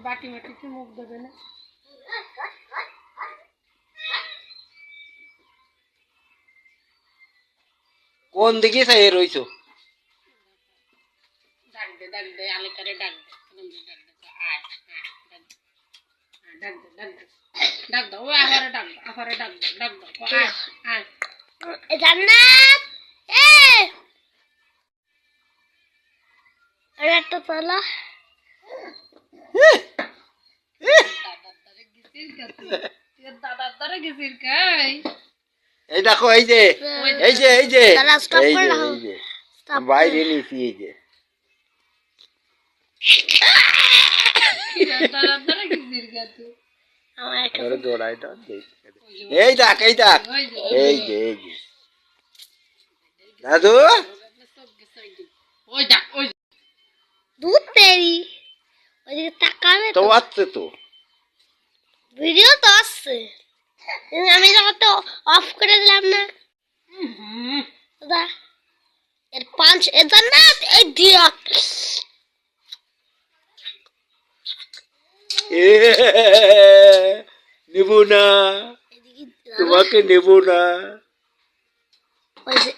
বাটি মাটিতে মুখ দেবে না কোন দিকে চাই রইছো ডাক দে আলে করে ডাক দে আয় ডাক দে ও আহারে ডাক দে আয় আয় জান্নাত একটা পালা দাদার দ্বারা গেছিস কাই এই দেখো এই যে বাইরে নিছি এই যে দাদার দ্বারা গেছিস গাতে আমার গোড়াইটা এই দেখ এই যে দাদু ওই দেখ ওই দুধ পেরি ওইদিকে তাকাবে তো আসছে তো ভিডিও তো আসছে আমি যখন তো অফ করে দিলাম না দাদা এর পাঁচ এটা না এই দিয়া নেব না তোমাকে নেব না ওই যে